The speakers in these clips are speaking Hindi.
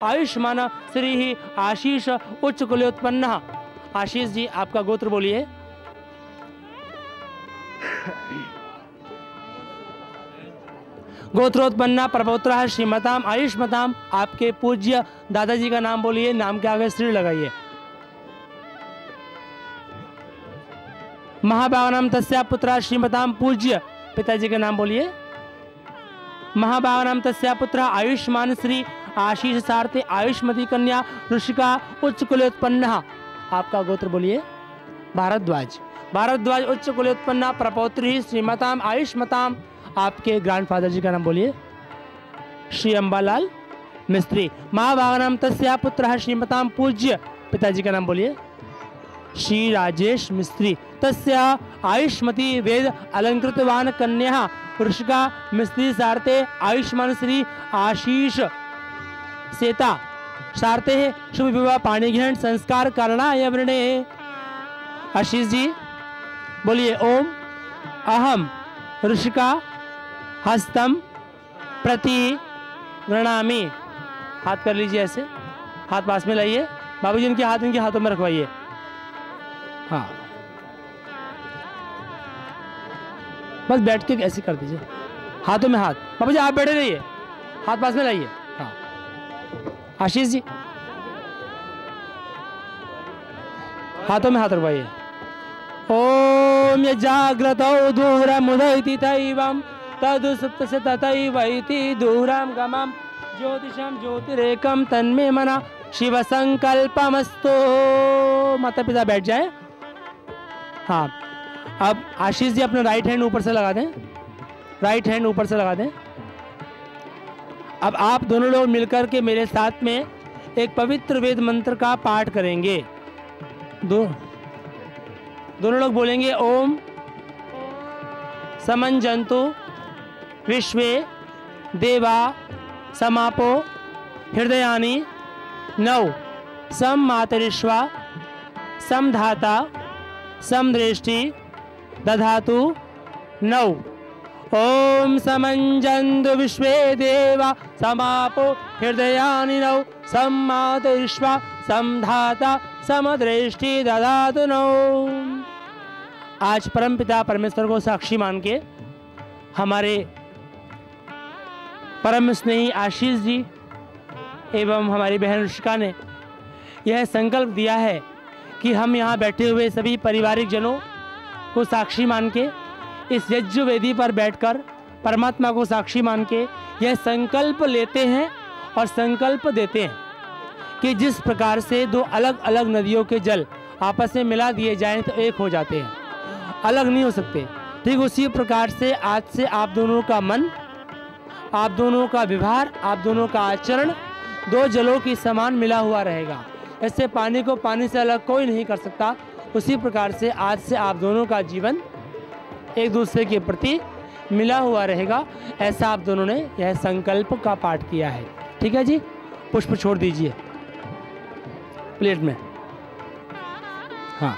आयुष्मान श्री आशीष उच्च कुलोत्पन्न। आशीष जी आपका गोत्र बोलिए। गोत्रोत्पन्ना प्रपौत्र श्रीमताम आयुष्मताम। आपके पूज्य दादाजी का नाम बोलिए, नाम के आगे श्री लगाइए। महाभावनाम तस्या पुत्र श्रीमताम। पूज्य पिताजी का नाम बोलिए। महाभावनाम तस्या पुत्र आयुष्मान श्री आशीष सारथे आयुष्मती कन्या ऋषिका उच्च कुलोत्पन्न। आपका गोत्र बोलिए। भारद्वाज। भारद्वाज उच्च कुलोत्पन्ना प्रपौत्री श्रीमताम आयुष्मताम। आपके ग्रैंडफादर जी का नाम बोलिए। श्री अंबालाल मिस्त्री। महाभावनाम तस्या पुत्र श्रीमताम। पूज्य पिताजी का नाम बोलिए। श्री राजेश मिस्त्री। तस्या आयुष्मती वेद अलंकृतवान कन्या ऋषिका मिस्त्री सारथे आयुष्मान श्री आशीष सेता सारथे शुभ विवाह पाणी ग्रहण संस्कार करणाय वृणे। आशीष जी बोलिए। ओम अहम ऋषिका हस्तम प्रति गृणामि। हाथ कर लीजिए ऐसे, हाथ पास में लाइए। बाबूजी इनके हाथ इनके हाथों में रखवाइए। हाँ बस बैठ के ऐसे कर दीजिए, हाथों में हाथ। बाबूजी आप बैठे रहिए, हाथ पास में लाइए। हाँ आशीष जी हाथों में हाथ रखवाइए। ओम ये जाग्रतौ दूरमुदयति तैवं तदुसुप्तस्य तथैवैति दूरं गमं ज्योतिषं ज्योतिरेकं तन्मे मना शिव संकल्पमस्तु। माता पिता बैठ जाए। हाँ अब आशीष जी अपना राइट हैंड ऊपर से लगा दें। राइट हैंड ऊपर से लगा दें। अब आप दोनों लोग मिलकर के मेरे साथ में एक पवित्र वेद मंत्र का पाठ करेंगे। दोनों लोग बोलेंगे ओम समंजंतु विश्वे देवा समापो हृदयानि नौ सम मातरिश्वा समधाता समदृष्टि दधातु नौ। ओम समंजन्तु विश्वे देवा समापो हृदयानि नौ सम मातरिश्वा समधाता समदृष्टि दधातु नौ। आज परमपिता परमेश्वर को साक्षी मान के हमारे परम स्नेही आशीष जी एवं हमारी बहन ऋषिका ने यह संकल्प दिया है कि हम यहाँ बैठे हुए सभी पारिवारिक जनों को साक्षी मान के इस यज्ञ वेदी पर बैठकर परमात्मा को साक्षी मान के यह संकल्प लेते हैं और संकल्प देते हैं कि जिस प्रकार से दो अलग अलग नदियों के जल आपस में मिला दिए जाएं तो एक हो जाते हैं, अलग नहीं हो सकते। ठीक उसी प्रकार से आज से आप दोनों का मन, आप दोनों का व्यवहार, आप दोनों का आचरण दो जलों की समान मिला हुआ रहेगा। ऐसे पानी को पानी से अलग कोई नहीं कर सकता। उसी प्रकार से आज से आप दोनों का जीवन एक दूसरे के प्रति मिला हुआ रहेगा। ऐसा आप दोनों ने यह संकल्प का पाठ किया है। ठीक है जी, पुष्प छोड़ दीजिए प्लेट में। हाँ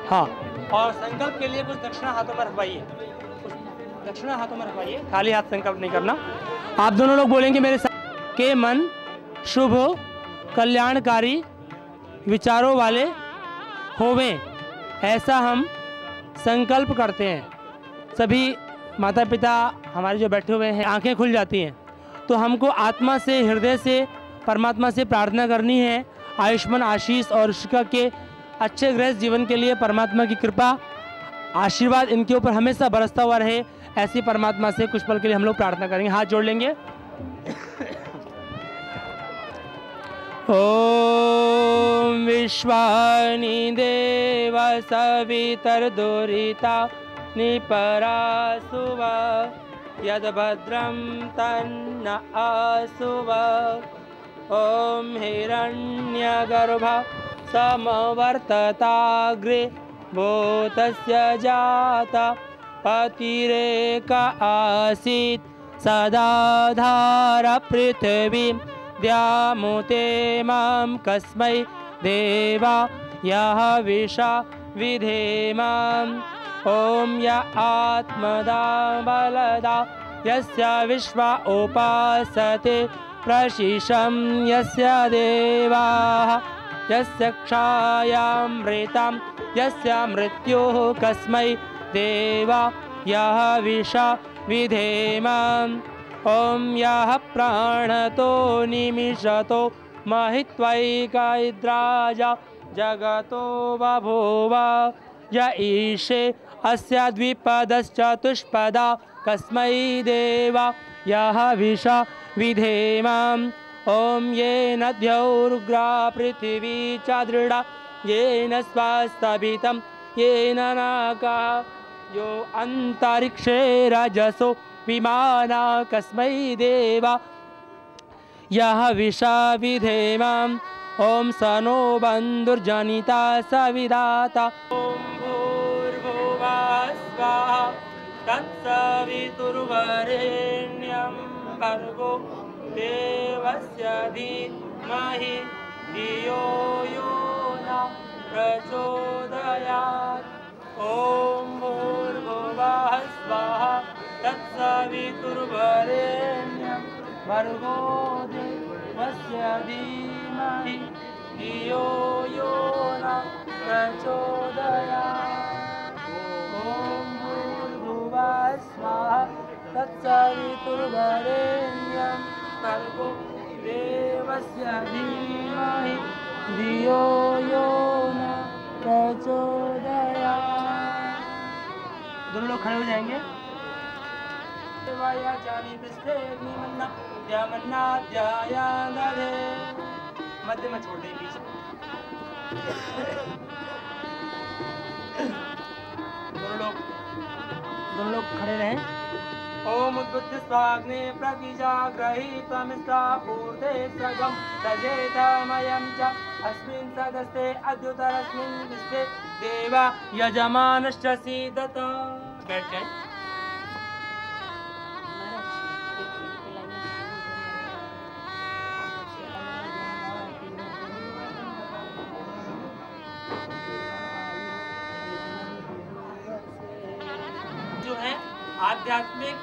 हाँ और संकल्प के लिए कुछ दक्षिणा हाथों में रखवाइए। दक्षिणा हाथों में रखवाइए, खाली हाथ संकल्प नहीं करना। आप दोनों लोग बोलेंगे मेरे साथ के मन शुभ कल्याणकारी विचारों वाले होवें, ऐसा हम संकल्प करते हैं। सभी माता पिता हमारे जो बैठे हुए हैं आंखें खुल जाती हैं तो हमको आत्मा से हृदय से परमात्मा से प्रार्थना करनी है आयुष्मान आशीष और ऋषिका के अच्छे गृहस्थ जीवन के लिए परमात्मा की कृपा आशीर्वाद इनके ऊपर हमेशा बरसता हुआ रहे। ऐसी परमात्मा से कुछ पल के लिए हम लोग प्रार्थना करेंगे। हाथ जोड़ लेंगे। ओम विश्वानि देव सवितर्दुरिता निपरासुव यद भद्रं तन्न आसुव। ओम हिरण्यगर्भ समवर्तताग्रे भूतस्य जाता अतिरेक आसीत् सदाधार पृथिवीं द्यामुते मां कस्मै देवा यः विषा विधेम। ॐ य आत्मदा बलदा यस्य विश्वा उपासते प्रशिशं यस्य देवाः यस्य क्षायामृतं यस्य मृत्युः कस्मै देवा यः विषा विधेम। ॐ यः प्राणतो निमिषतो महित्वैकैद्राज जगतो बभूव य ईशे अस्य द्विपदश्चतुष्पदा कस्मै देवा यः विषा विधेम। ॐ येन द्यौरुग्रा पृथिवी च दृढा येन स्वास्तभितं येन नाकः यो अन्तरिक्षे रजसो विमाना कस्मै देवा यः विषा विधेम। ॐ स नो बन्धुर्जनिता स विधाता। ॐ भूर्भुवः स्वः तत्सवितुर्वरेण्यं भर्गो देवस्य धीमहि धियो यो न प्रचोदयात्। ॐ भूर्भुवः स्वः तत्सवितुर्वरेण्यं भर्गो देवस्य धीमहि धियो यो न प्रचोदयात्। ॐ भूर्भुवः स्वः तत्सवितुर्वरेण्यं भर्गो देवस्य धीमहि धियो यो न प्रचोदयात्। दोनों लोग खड़े हो जाएंगे। मध्य में छोड़ दें बीच। दोनों लोग खड़े रहें। ओम उद्बुद्ध स्वाग्ने प्रतीजाग्रहीतमिष्टा पूर्ते सर्वं तजेतमयं च अस्मिन् सदस्ते अद्युतरस्मिन् विश्वे देवा यजमानश्च सीदत। बैठ जाए। जो है आध्यात्मिक,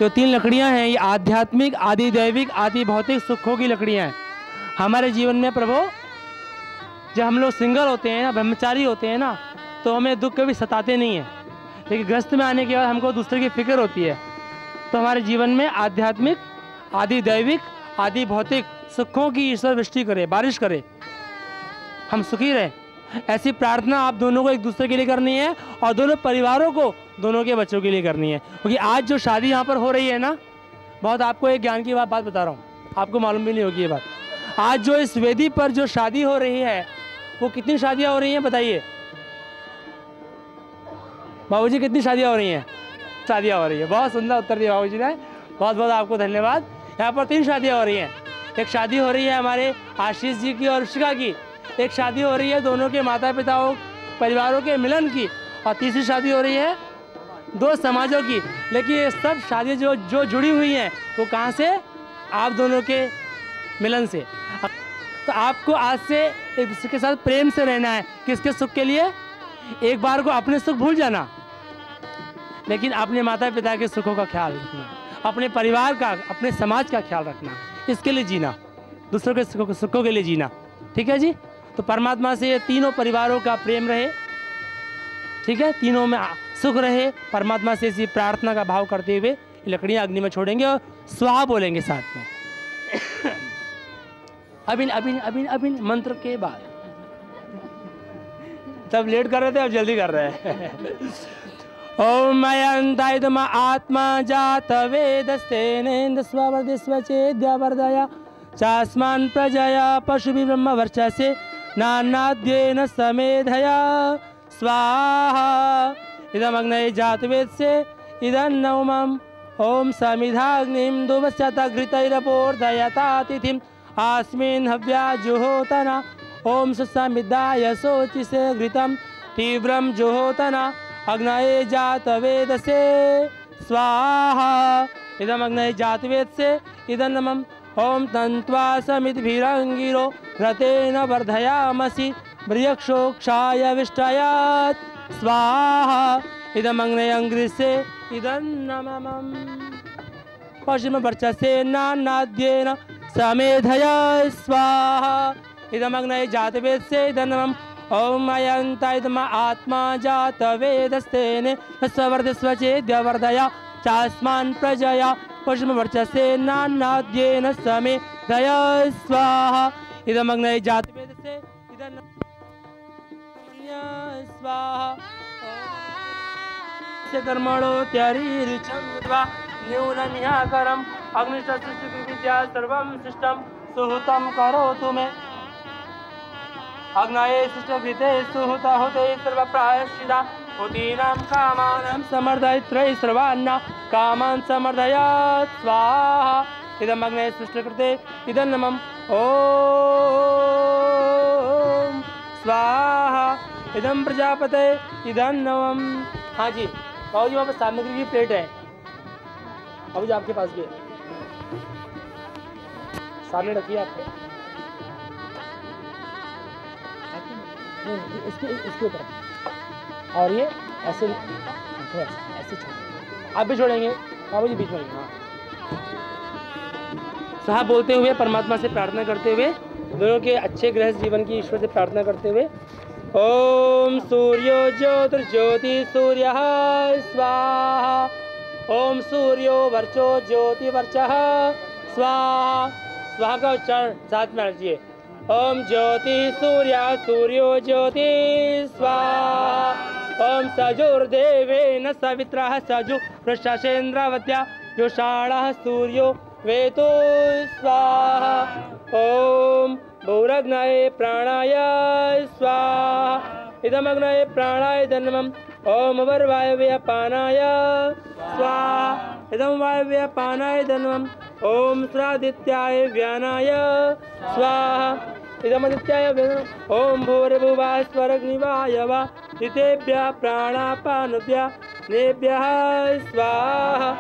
जो 3 लकड़ियां हैं ये आध्यात्मिक, आदि दैविक, आदि भौतिक सुखों की लकड़ियां हैं। हमारे जीवन में प्रभु जब हम लोग सिंगल होते हैं ना, ब्रह्मचारी होते हैं ना, तो हमें दुख कभी सताते नहीं है, लेकिन गृहस्थ में आने के बाद हमको दूसरे की फिक्र होती है। तो हमारे जीवन में आध्यात्मिक, आदि दैविक, आदि भौतिक सुखों की ईश्वर वृष्टि करे, बारिश करे, हम सुखी रहे। ऐसी प्रार्थना आप दोनों को एक दूसरे के लिए करनी है और दोनों परिवारों को, दोनों के बच्चों के लिए करनी है। क्योंकि आज जो शादी यहाँ पर हो रही है ना, बहुत आपको एक ज्ञान की बात बता रहा हूँ, आपको मालूम भी नहीं होगी ये बात। आज जो इस वेदी पर जो शादी हो रही है, वो कितनी शादियाँ हो रही हैं बताइए बाबूजी, कितनी शादियाँ हो रही हैं? शादियाँ हो रही है। बहुत सुंदर उत्तर दिया बाबूजी ने, बहुत बहुत आपको धन्यवाद। यहाँ पर 3 शादियाँ हो रही हैं। एक शादी हो रही है हमारे आशीष जी की और ऋषिका की, एक शादी हो रही है दोनों के माता पिताओं परिवारों के मिलन की, और तीसरी शादी हो रही है 2 समाजों की। लेकिन ये सब शादियाँ जो जुड़ी हुई हैं वो कहाँ से? आप दोनों के मिलन से। तो आपको आज से एक दूसरे के साथ प्रेम से रहना है। किसके सुख के लिए? एक बार को अपने सुख भूल जाना, लेकिन अपने माता पिता के सुखों का ख्याल रखना, अपने परिवार का, अपने समाज का ख्याल रखना, इसके लिए जीना, दूसरों के सुखों के लिए जीना। ठीक है जी। तो परमात्मा से ये तीनों परिवारों का प्रेम रहे, ठीक है, तीनों में सुख रहे। परमात्मा से इसी प्रार्थना का भाव करते हुए लकड़ियाँ अग्नि में छोड़ेंगे और स्वाहा बोलेंगे साथ में। अबिन अबिन अबिन अबिन मंत्र के बाद। तब लेट कर रहे थे, अब जल्दी कर रहे हैं। ओम मयंतायतम आत्मा जात वेदस्तेनेन्द्र स्ववर्धस्वचेद्य वर्धया चास्मान् प्रजया पशुभि ब्रह्म वर्चसे नानाद्येन समेधया स्वाहा इदमग्नये जातवेदसे इदन्नवमम् ओम समिधाग्निं दुवस्यतघृतैरपोर्धयतातिथिम् आस्मिन् हव्या जुहोतना ओम सुसमिद्धाय शोचिसे घृतं तीव्रं जुहोतना अग्नये जातवेदसे स्वाहा इदमग्नये जातवेदसे इदन्नमम् ओम तन्त्वा समिद्भिरङ्गिरो रतेन वर्धयामसि बृहक्षोक्षाय विष्टायात् स्वाहा इदमग्ने अंग्रिसे इदन्नमम् पश्चिम वर्चसे नानाद्येन समेधया स्वाहा इदमग्ने जातवेदसे इदन्नमम् ओम अयंताइदम आत्मा जात वेदस्तेने सवर्धस्वचेद्यवर्धया चास्मान् प्रजया पश्चिम वर्चसे नानाद्येन समेधया स्वाहा इदमग्ने जातवेदसे स्वाहा कर्मणो त्यरीरिचन्द्वा न्यूनन्याकरम् अग्निष्टसृष्टिविद्या सर्वं सृष्टं सुहृतं करोतु मे अग्नये सृष्टकृते सुहृता हुते सर्वप्रायश्चिता हुतीनां कामानां समर्दयित्रै सर्वान्ना कामान् समर्दयात् स्वाहा इदमग्ने सृष्टकृते इदन्नमम् ॐ स्वाहा इदं प्रजापते इदन्नमम्। हाँ जी बाबू जी वहाँ पर सामग्री की प्लेट है बाबू जी आपके पास भी सामने रखिए आपको इसके ऊपर और ये ऐसे ऐसे आप भी छोड़ेंगे बाबू जी बीच में। हाँ साहब बोलते हुए परमात्मा से प्रार्थना करते हुए दोनों के अच्छे गृहस्थ जीवन की ईश्वर से प्रार्थना करते हुए ओम सूर्यो ज्योतिर्ज्योति सूर्यः स्वाहा ओम सूर्यो वर्चो ज्योति वर्चः स्वाहा स्वाहा का उच्चारण साथ में लीजिए ओम ज्योति सूर्य सूर्यो ज्योति स्वाहा ओम सजुर्देवेन सवित्रः सजु वृषशेन्द्रावत्या योषाणः सूर्यो वेतो स्वाहा ओम भूरग्नये प्राणाय स्वाहा इदमग्नये प्राणाय धन्मम् ओम वर्वायव्यपानाय स्वाहा इदं वायव्यपानाय धन्मम् ओम श्रादित्याय व्यानाय स्वाहा इदमदित्याय व्यानाय ओम भूर्भुवः स्वरग्निवाय वा ऋतेभ्यः प्राणापानेभ्यः नेभ्यः स्वाहा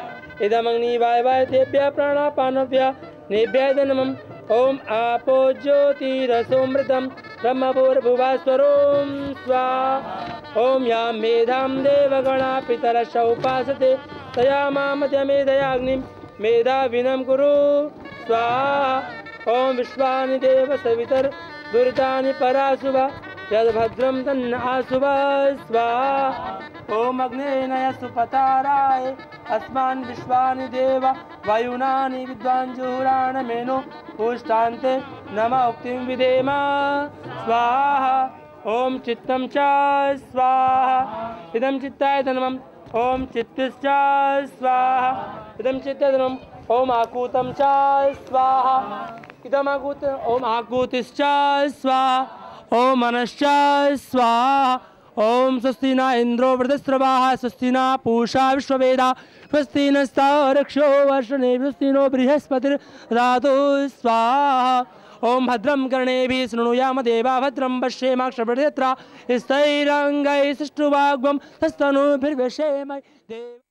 इदमग्निवायवायतेभ्यः प्राणापानेभ्यः नेभ्यः धन्मम् ओम आपो ज्योतिरसोमृतं ब्रह्मभूर्भुवः स्वरों स्वाहा ओम या मेधां देवगणा पितरश उपासते तया मामध्यमेधयाग्निं मेधाविनं कुरु स्वाहा ओम विश्वानि देव सवितर दुरितानि पराशुभा यद्भद्रं तन्न आशुभा स्वाहा ओम अग्नेय सुपताराय अस्मान् विश्वानि देव वायुनानि विद्वान् जुहुराण मेनो पुष्टान्ते नम उक्तिं विधेम स्वाहा ओम चित्तं च स्वाहा इदं चित्ताय धनमम् ओम चित्तश्च स्वाहा इदं चित्तधनम् ओम आकूतं च स्वाहा इदम् आकूत ओम आकूतिश्च स्वाहा ओम मनश्च स्वाहा ओम स्वस्ति न इंद्रो वृद्धस्रवाः स्वस्ति न पूषा विश्ववेदा स्वस्ति नस्तारक्षो वर्षणे स्वस्ति नो बृहस्पतिर्दधातु स्वाहा ओम भद्रं कर्णेभिः शृणुयाम देवा भद्रं पश्येमाक्षभिर्यत्रा स्थिरैरङ्गैः सुष्ठुवाग्भं तस्तनूभिर्व्यसेम देव।